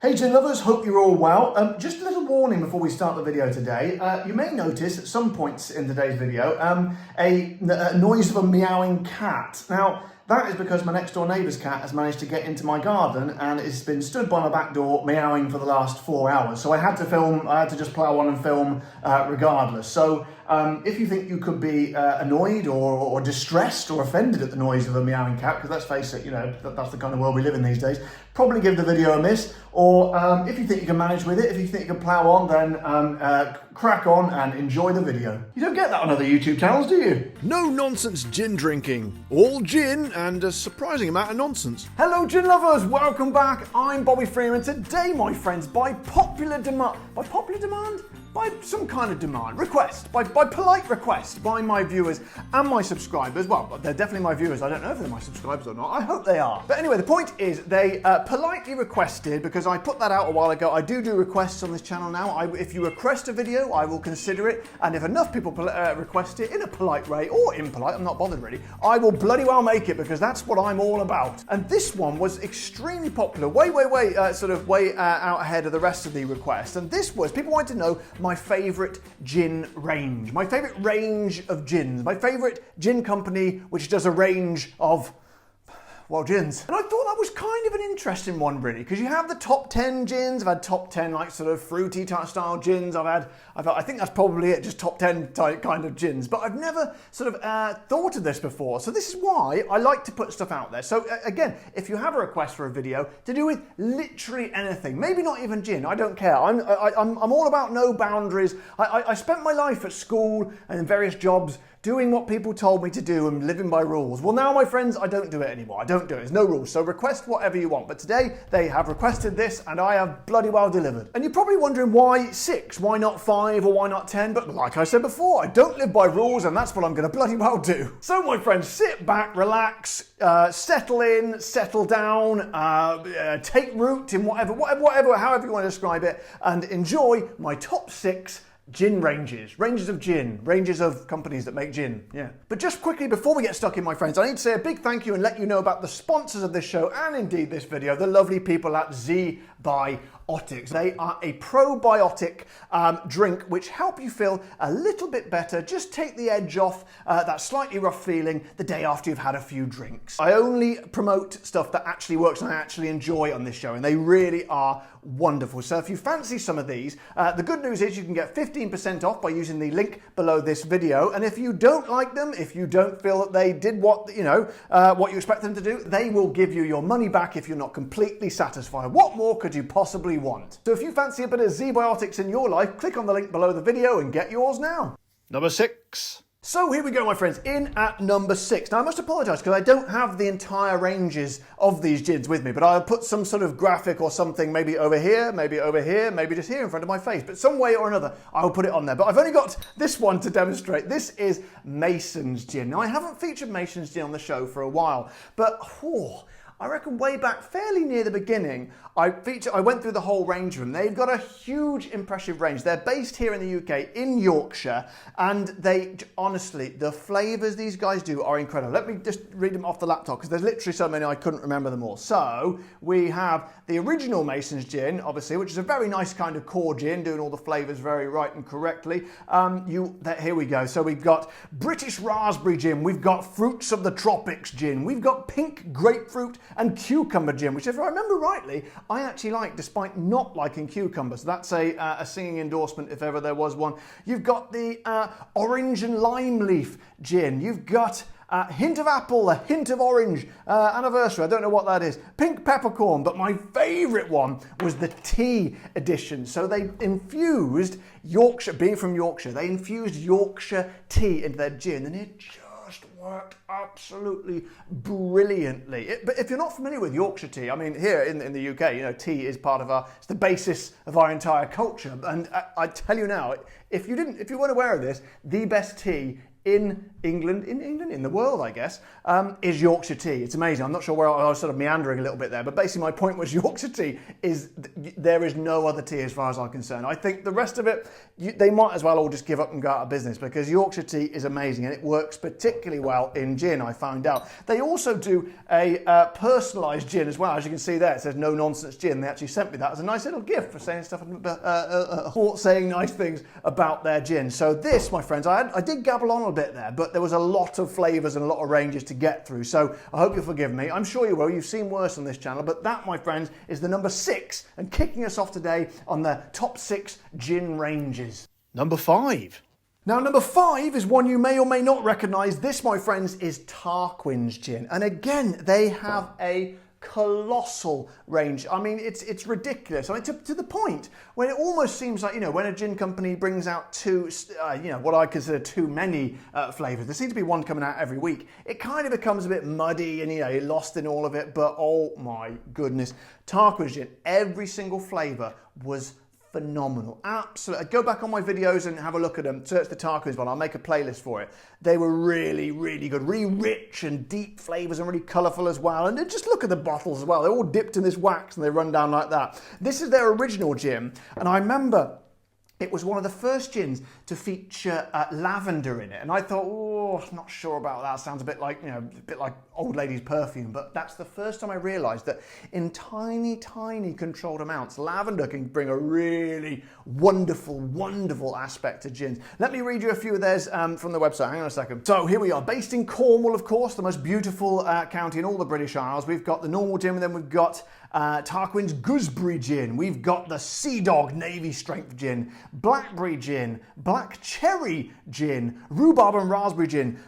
Hey gin lovers, hope you're all well. Just a little warning before we start the video today. You may notice at some points in today's video a noise of a meowing cat. Now, that is because my next door neighbour's cat has managed to get into my garden and it's been stood by my back door meowing for the last 4 hours. So I had to just plough on and film regardless. So if you think you could be annoyed or distressed or offended at the noise of a meowing cat, because let's face it, you know, that's the kind of world we live in these days, probably give the video a miss. Or if you think you can manage with it, if you think you can plough on, then crack on and enjoy the video. You don't get that on other YouTube channels, do you? No nonsense gin drinking. All gin and a surprising amount of nonsense. Hello gin lovers, welcome back. I'm Bobby Freeman. Today, my friends, by some kind of demand, request, by polite request by my viewers and my subscribers. Well, they're definitely my viewers. I don't know if they're my subscribers or not. I hope they are. But anyway, the point is they politely requested, because I put that out a while ago. I do requests on this channel now. If you request a video, I will consider it. And if enough people request it in a polite way or impolite, I'm not bothered really, I will bloody well make it, because that's what I'm all about. And this one was extremely popular, way out ahead of the rest of the requests. And this was, people wanted to know my favourite gin range, my favourite range of gins, my favourite gin company which does a range of, well, gins. And I thought that was kind of an interesting one, really, because you have the top 10 gins. I've had top 10 like sort of fruity type style gins. I think that's probably it, just top 10 type kind of gins. But I've never sort of thought of this before. So this is why I like to put stuff out there. So again, if you have a request for a video to do with literally anything, maybe not even gin, I don't care. I'm all about no boundaries. I spent my life at school and in various jobs doing what people told me to do and living by rules. Well, now, my friends, I don't do it anymore. I don't do it. There's no rules. So request whatever you want. But today, they have requested this, and I have bloody well delivered. And you're probably wondering why 6? Why not 5 or why not 10? But like I said before, I don't live by rules, and that's what I'm going to bloody well do. So, my friends, sit back, relax, settle in, settle down, take root in whatever, however you want to describe it, and enjoy my top 6 gin ranges of gin, ranges of companies that make gin, yeah. But just quickly, before we get stuck in, my friends, I need to say a big thank you and let you know about the sponsors of this show and indeed this video, the lovely people at Biotics. They are a probiotic drink which help you feel a little bit better, just take the edge off that slightly rough feeling the day after you've had a few drinks. I only promote stuff that actually works and I actually enjoy on this show, and they really are wonderful. So if you fancy some of these, the good news is you can get 15% off by using the link below this video. And if you don't like them, if you don't feel that they did what you expect them to do, they will give you your money back if you're not completely satisfied. What more could you possibly want? So if you fancy a bit of Biotics in your life, click on the link below the video and get yours now. Number 6. So here we go, my friends, in at number 6. Now, I must apologise because I don't have the entire ranges of these gins with me, but I'll put some sort of graphic or something maybe over here, maybe just here in front of my face. But some way or another, I'll put it on there. But I've only got this one to demonstrate. This is Mason's Gin. Now, I haven't featured Mason's Gin on the show for a while, but I reckon way back, fairly near the beginning, I went through the whole range of them. They've got a huge, impressive range. They're based here in the UK, in Yorkshire, and they, honestly, the flavours these guys do are incredible. Let me just read them off the laptop, because there's literally so many I couldn't remember them all. So, we have the original Mason's Gin, obviously, which is a very nice kind of core gin, doing all the flavours very right and correctly. Here we go. So we've got British Raspberry Gin, we've got Fruits of the Tropics Gin, we've got Pink Grapefruit and Cucumber Gin, which, if I remember rightly, I actually like, despite not liking cucumbers. That's a singing endorsement if ever there was one. You've got the Orange and Lime Leaf Gin. You've got a hint of apple, a hint of orange, anniversary, I don't know what that is. Pink peppercorn, but my favourite one was the tea edition. So they infused Yorkshire, being from Yorkshire, they infused Yorkshire tea into their gin, and it just worked absolutely brilliantly. But if you're not familiar with Yorkshire tea, I mean, here in the UK, you know, tea is part of it's the basis of our entire culture. And I tell you now, if you weren't aware of this, the best tea in England, in the world, I guess, is Yorkshire tea. It's amazing. I'm not sure where I was sort of meandering a little bit there, but basically my point was Yorkshire tea is, there is no other tea as far as I'm concerned. I think the rest of it, they might as well all just give up and go out of business, because Yorkshire tea is amazing and it works particularly well in gin, I found out. They also do a personalised gin as well. As you can see there, it says no nonsense gin. They actually sent me that as a nice little gift for saying stuff, saying nice things about their gin. So this, my friends, I did gabble on a bit there, but there was a lot of flavours and a lot of ranges to get through. So I hope you'll forgive me. I'm sure you will. You've seen worse on this channel, but that, my friends, is the number 6 and kicking us off today on the top 6 gin ranges. Number 5. Now, number 5 is one you may or may not recognise. This, my friends, is Tarquin's gin. And again, they have a colossal range. I mean, it's ridiculous. I mean, to the point where it almost seems like, you know, when a gin company brings out what I consider too many flavours, there seems to be one coming out every week, it kind of becomes a bit muddy and, you know, you're lost in all of it. But oh my goodness, Tarquin's gin, every single flavour was phenomenal. Absolutely. Go back on my videos and have a look at them. Search the Tarquin's one. I'll make a playlist for it. They were really, really good. Really rich and deep flavours and really colourful as well. And just look at the bottles as well. They're all dipped in this wax and they run down like that. This is their original gin. And I remember it was one of the first gins to feature lavender in it. And I thought, oh, not sure about that. Sounds a bit like, you know, a bit like old lady's perfume. But that's the first time I realised that in tiny, tiny controlled amounts, lavender can bring a really wonderful, wonderful aspect to gins. Let me read you a few of theirs from the website. Hang on a second. So here we are, based in Cornwall, of course, the most beautiful county in all the British Isles. We've got the normal gin, and then we've got Tarquin's Gooseberry Gin. We've got the Sea Dog Navy Strength Gin, Blackberry Gin, Black Cherry Gin, Rhubarb and Raspberry Gin,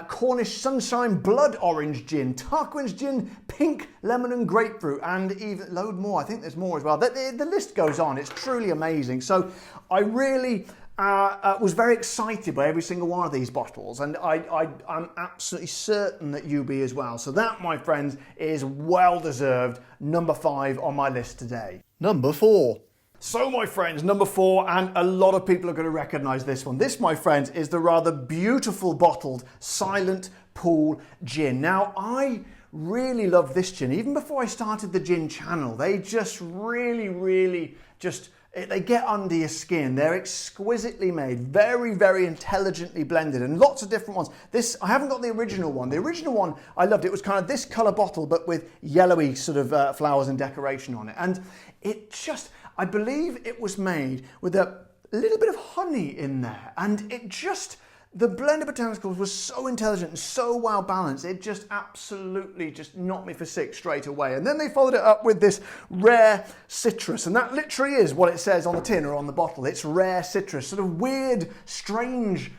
Cornish Sunshine Blood Orange Gin, Tarquin's Gin Pink Lemon and Grapefruit, and even load more. I think there's more as well. The list goes on. It's truly amazing. So I really was very excited by every single one of these bottles, and I'm absolutely certain that you be as well. So that, my friends, is well-deserved number 5 on my list today. Number 4. So, my friends, number 4, and a lot of people are going to recognise this one. This, my friends, is the rather beautiful bottled Silent Pool Gin. Now, I really love this gin. Even before I started the gin channel, they just really just... they get under your skin. They're exquisitely made, very, very intelligently blended, and lots of different ones. This, I haven't got the original one. The original one, I loved. It was kind of this colour bottle, but with yellowy sort of flowers and decoration on it. And it just, I believe it was made with a little bit of honey in there. And it just, the blend of botanicals was so intelligent and so well balanced. It just absolutely just knocked me for 6 straight away. And then they followed it up with this rare citrus. And that literally is what it says on the tin or on the bottle. It's rare citrus, sort of weird, strange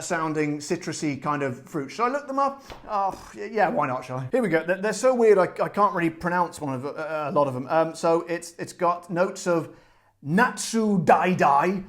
sounding citrusy kind of fruit. Should I look them up? Oh, yeah, why not, shall I? Here we go. They're so weird I can't really pronounce a lot of them. So it's got notes of Natsu Dai Dai,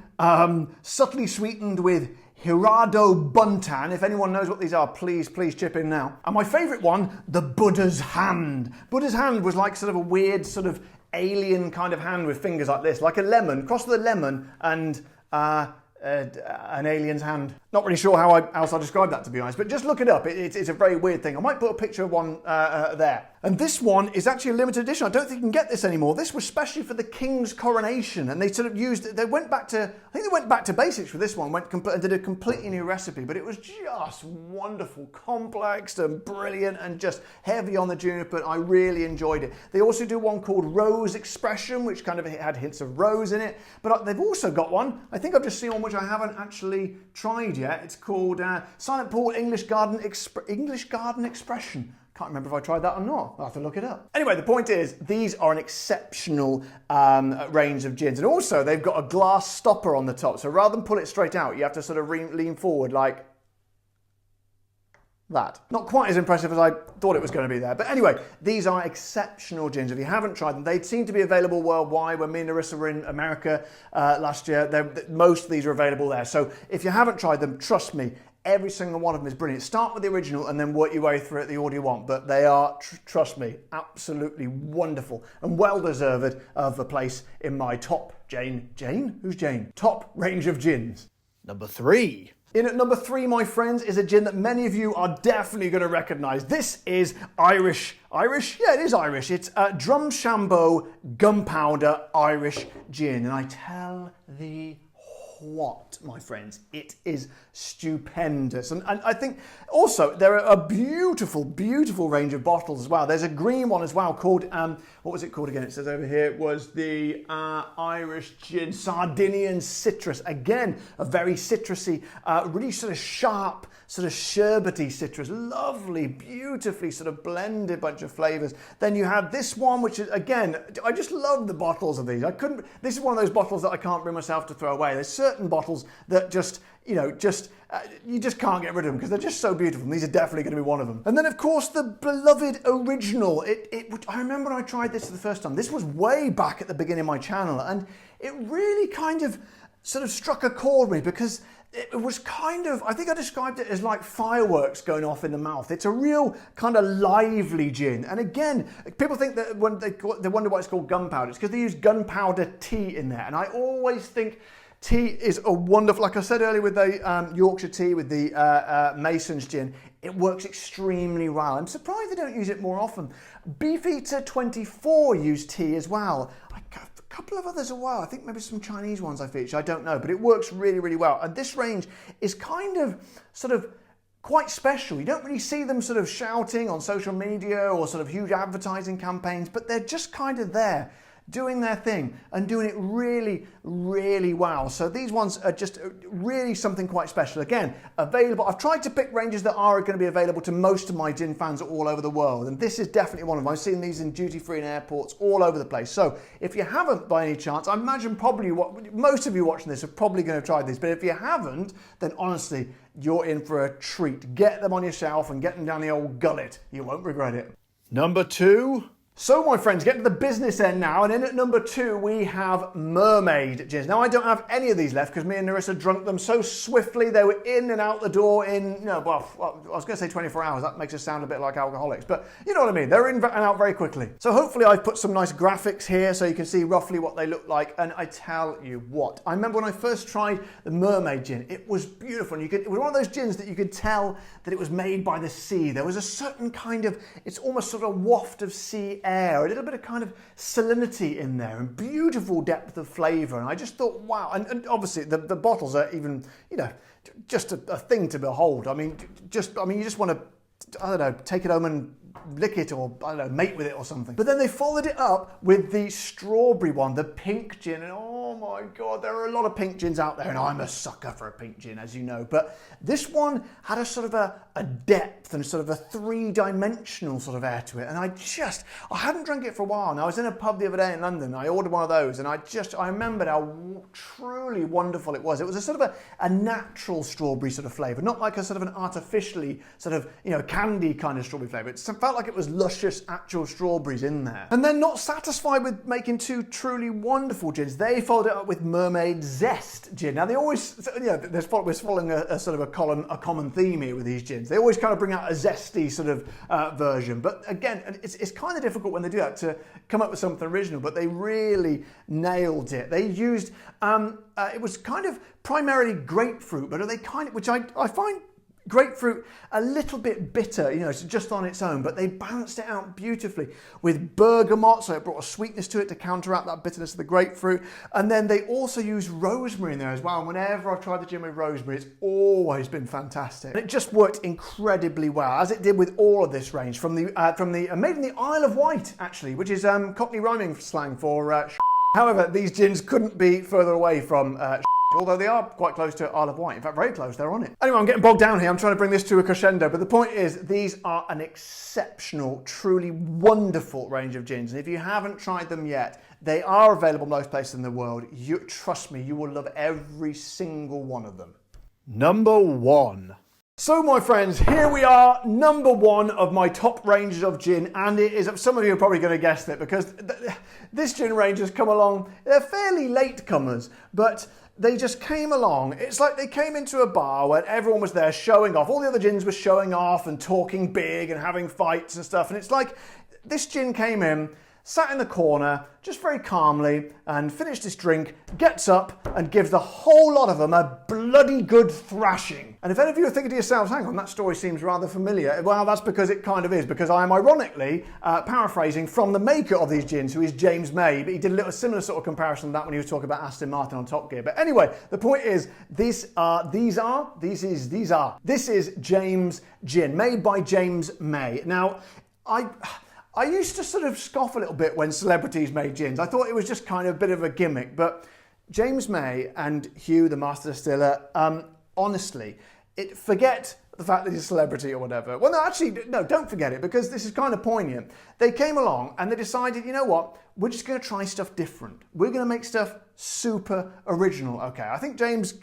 subtly sweetened with Hirado Buntan. If anyone knows what these are, please chip in now. And my favourite one, the Buddha's Hand. Buddha's Hand was like sort of a weird sort of alien kind of hand with fingers like this, like a lemon, cross with a lemon and an alien's hand. Not really sure how else I describe that, to be honest, but just look it up. It's a very weird thing. I might put a picture of one there. And this one is actually a limited edition. I don't think you can get this anymore. This was specially for the King's coronation, and they sort of used, they went back to, I think they went back to basics with this one, and did a completely new recipe, but it was just wonderful, complex and brilliant and just heavy on the juniper. I really enjoyed it. They also do one called Rose Expression, which kind of had hints of rose in it, but they've also got one, I think I've just seen one which I haven't actually tried yet. It's called Silent Pool English Garden Expression. Can't remember if I tried that or not. I'll have to look it up. Anyway, the point is, these are an exceptional range of gins. And also, they've got a glass stopper on the top. So rather than pull it straight out, you have to sort of lean forward like that. Not quite as impressive as I thought it was going to be there. But anyway, these are exceptional gins. If you haven't tried them, they seem to be available worldwide. When me and Narissa were in America last year, most of these are available there. So if you haven't tried them, trust me, every single one of them is brilliant. Start with the original and then work your way through it the order you want. But they are, trust me, absolutely wonderful and well-deserved of a place in my top, Jane? Who's Jane? Top range of gins. Number 3. In at number 3, my friends, is a gin that many of you are definitely going to recognise. This is Irish. Irish? Yeah, it is Irish. It's Drumshanbo Gunpowder Irish Gin. And I tell thee what, my friends, it is stupendous. And I think also there are a beautiful, beautiful range of bottles as well. There's a green one as well called, what was it called again? It says over here, it was the Irish Gin Sardinian Citrus. Again, a very citrusy, really sort of sharp, sort of sherbety citrus. Lovely, beautifully sort of blended bunch of flavours. Then you have this one, which is, again, I just love the bottles of these. This is one of those bottles that I can't bring myself to throw away. There's certain bottles that just, you know, you just can't get rid of them because they're just so beautiful. And these are definitely going to be one of them. And then, of course, the beloved original. I remember when I tried this for the first time. This was way back at the beginning of my channel, and it really kind of sort of struck a chord with me because it was kind of, I think I described it as like fireworks going off in the mouth. It's a real kind of lively gin. And again, people think that when they wonder why it's called gunpowder, it's because they use gunpowder tea in there. And I always think tea is a wonderful, like I said earlier with the Yorkshire tea, with the Mason's gin, it works extremely well. I'm surprised they don't use it more often. Beefeater 24 use tea as well. A couple of others as well. I think maybe some Chinese ones I feature, I don't know, but it works really, really well. And this range is kind of sort of quite special. You don't really see them sort of shouting on social media or sort of huge advertising campaigns, but they're just kind of there, doing their thing and doing it really, really well. So these ones are just really something quite special. Again, available. I've tried to pick ranges that are going to be available to most of my gin fans all over the world, and this is definitely one of them. I've seen these in duty-free and airports all over the place. So if you haven't by any chance, I imagine probably most of you watching this are probably going to try these, but if you haven't, then honestly, you're in for a treat. Get them on your shelf and get them down the old gullet. You won't regret it. Number 2. So, my friends, get to the business end now, and in at number 2 we have Mermaid gins. Now, I don't have any of these left because me and Narissa drank them so swiftly. They were in and out the door in, I was going to say 24 hours. That makes us sound a bit like alcoholics, but you know what I mean. They're in and out very quickly. So hopefully I've put some nice graphics here so you can see roughly what they look like, and I tell you what, I remember when I first tried the Mermaid gin, it was beautiful. And it was one of those gins that you could tell that it was made by the sea. There was a certain kind of, it's almost sort of a waft of sea air, a little bit of kind of salinity in there, and beautiful depth of flavour. And I just thought, wow. And obviously the bottles are even, you know, just a thing to behold. I mean, you just want to, I don't know, take it home and lick it, or I don't know, mate with it or something. But then they followed it up with the strawberry one, the pink gin, and oh my god, there are a lot of pink gins out there, and I'm a sucker for a pink gin, as you know. But this one had a sort of a depth and sort of a three-dimensional sort of air to it, and I hadn't drank it for a while, and I was in a pub the other day in London, and I ordered one of those, and I remembered how truly wonderful it was. It was a sort of a natural strawberry sort of flavour, not like a sort of an artificially sort of, you know, candy kind of strawberry flavour. It felt like it was luscious actual strawberries in there. And then, not satisfied with making 2 truly wonderful gins, they followed it up with Mermaid Zest gin. Now they always, you know, we're following a sort of a common theme here with these gins. They always kind of bring out a zesty sort of version, but again, it's kind of difficult when they do that to come up with something original, but they really nailed it. They used, it was kind of primarily grapefruit, but which I find grapefruit a little bit bitter, you know, it's just on its own, but they balanced it out beautifully with bergamot, so it brought a sweetness to it to counteract that bitterness of the grapefruit. And then they also used rosemary in there as well. And whenever I've tried the gin with rosemary, it's always been fantastic. And it just worked incredibly well, as it did with all of this range, from the made in the Isle of Wight, actually, which is Cockney rhyming slang for However, these gins couldn't be further away from although they are quite close to Isle of Wight. In fact, very close, they're on it. Anyway, I'm getting bogged down here. I'm trying to bring this to a crescendo, but the point is, these are an exceptional, truly wonderful range of gins. And if you haven't tried them yet, they are available most places in the world. Trust me, you will love every single one of them. Number 1. So, my friends, here we are, number 1 of my top ranges of gin, and it is, some of you are probably going to guess it, because this gin range has come along, they're fairly late comers, but they just came along. It's like they came into a bar where everyone was there showing off. All the other gins were showing off and talking big and having fights and stuff. And it's like this gin came in, sat in the corner, just very calmly, and finished his drink, gets up and gives the whole lot of them a bloody good thrashing. And if any of you are thinking to yourselves, hang on, that story seems rather familiar, well, that's because it kind of is, because I am ironically paraphrasing from the maker of these gins, who is James May, but he did a little similar sort of comparison to that when he was talking about Aston Martin on Top Gear. But anyway, the point is, this is James Gin, made by James May. Now, I used to sort of scoff a little bit when celebrities made gins. I thought it was just kind of a bit of a gimmick, but James May and Hugh, the master distiller, honestly, forget the fact that he's a celebrity or whatever. Well, no, actually, no, don't forget it, because this is kind of poignant. They came along and they decided, you know what, we're just going to try stuff different. We're going to make stuff super original. Okay, I think James,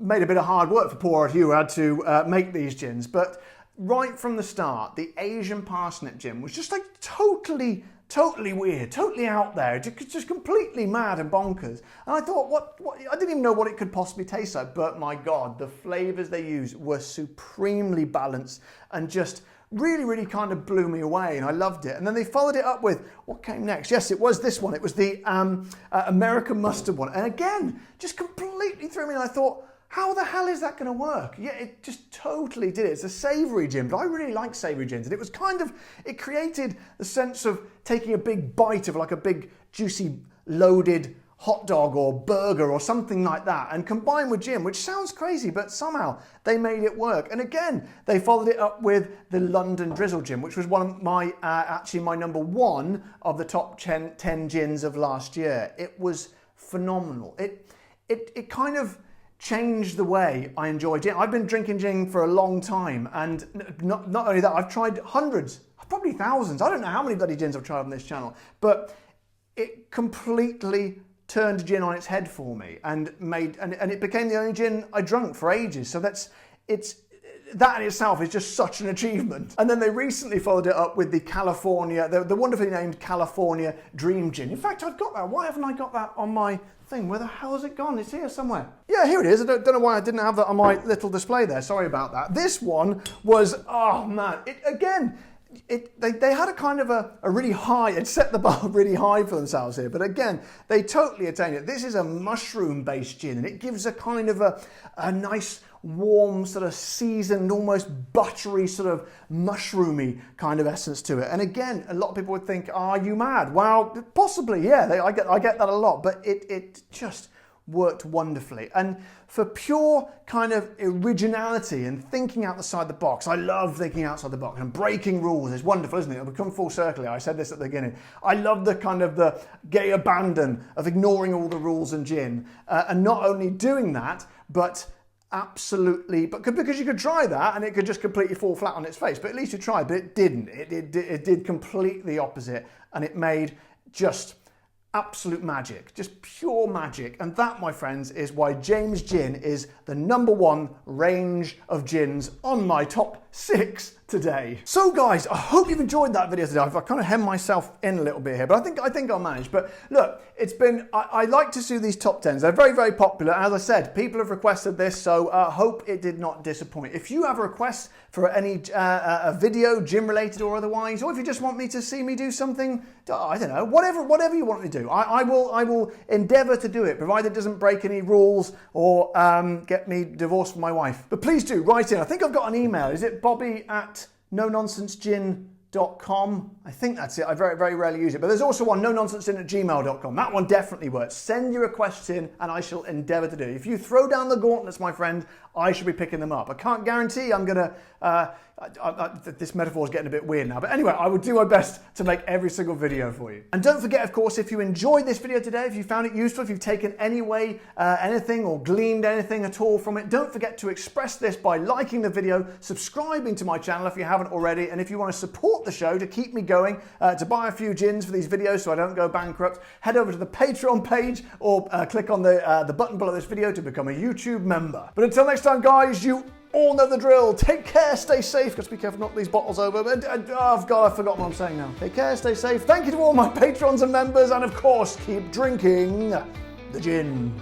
made a bit of hard work for poor old Hugh, who had to make these gins, but right from the start, the Asian parsnip gin was just like totally weird, totally out there, just completely mad and bonkers. And I thought, what? I didn't even know what it could possibly taste like, but my God, the flavours they used were supremely balanced and just really, really kind of blew me away, and I loved it. And then they followed it up with, what came next? Yes, it was this one. It was the American mustard one. And again, just completely threw me, and I thought, how the hell is that going to work? Yeah, it just totally did it. It's a savoury gin, but I really like savoury gins. And it was it created the sense of taking a big bite of like a big, juicy, loaded hot dog or burger or something like that, and combined with gin, which sounds crazy, but somehow they made it work. And again, they followed it up with the London Drizzle gin, which was one of my, actually my number one of the top 10 gins of last year. It was phenomenal. It kind of changed the way I enjoy gin. I've been drinking gin for a long time, and not only that, I've tried hundreds, probably thousands. I don't know how many bloody gins I've tried on this channel, but it completely turned gin on its head for me and it became the only gin I drank for ages. So that in itself is just such an achievement. And then they recently followed it up with the California, the wonderfully named California Dream Gin. In fact, I've got that. Why haven't I got that on my thing? Where the hell has it gone? It's here somewhere. Yeah, here it is. I don't know why I didn't have that on my little display there. Sorry about that. This one was, oh man, they had a kind of a really high, it set the bar really high for themselves here, but again, they totally attained it. This is a mushroom-based gin, and it gives a kind of a nice, warm, sort of seasoned, almost buttery, sort of mushroomy kind of essence to it. And again, a lot of people would think, are you mad? Well, possibly, yeah, I get that a lot, but it just worked wonderfully. And for pure kind of originality and thinking outside the box, I love thinking outside the box and breaking rules. It's wonderful, isn't it? It'll come full circle here. I said this at the beginning. I love the kind of the gay abandon of ignoring all the rules in gin, and not only doing that, but absolutely, because you could try that and it could just completely fall flat on its face, but at least you tried. But it didn't. It did completely the opposite, and it made just absolute magic, just pure magic. And that, my friends, is why James Gin is the #1 range of gins on my top 6 today. So guys, I hope you've enjoyed that video today. I've kind of hemmed myself in a little bit here, but I think I'll manage. But look, it's been, I like to see these top 10s. They're very, very popular. As I said, people have requested this, so hope it did not disappoint. If you have a request for any a video, gin related or otherwise, or if you just want me to see me do something, I don't know, whatever you want me to do, I will endeavour to do it, provided it doesn't break any rules or get me divorced from my wife. But please do write in. I think I've got an email. Is it bobby@nononsensegin.com? I think that's it. I very, very rarely use it. But there's also one, nononsensegin@gmail.com. That one definitely works. Send your requests in and I shall endeavour to do it. If you throw down the gauntlets, my friend, I shall be picking them up. I can't guarantee I'm going to... this metaphor is getting a bit weird now. But anyway, I will do my best to make every single video for you. And don't forget, of course, if you enjoyed this video today, if you found it useful, if you've taken anything or gleaned anything at all from it, don't forget to express this by liking the video, subscribing to my channel if you haven't already, and if you want to support the show to keep me going, to buy a few gins for these videos so I don't go bankrupt, head over to the Patreon page or click on the button below this video to become a YouTube member. But until next time, guys, you all know the drill. Take care, stay safe. Got to be careful not to knock these bottles over. Oh God, I've forgotten what I'm saying now. Take care, stay safe. Thank you to all my patrons and members, and of course, keep drinking the gin.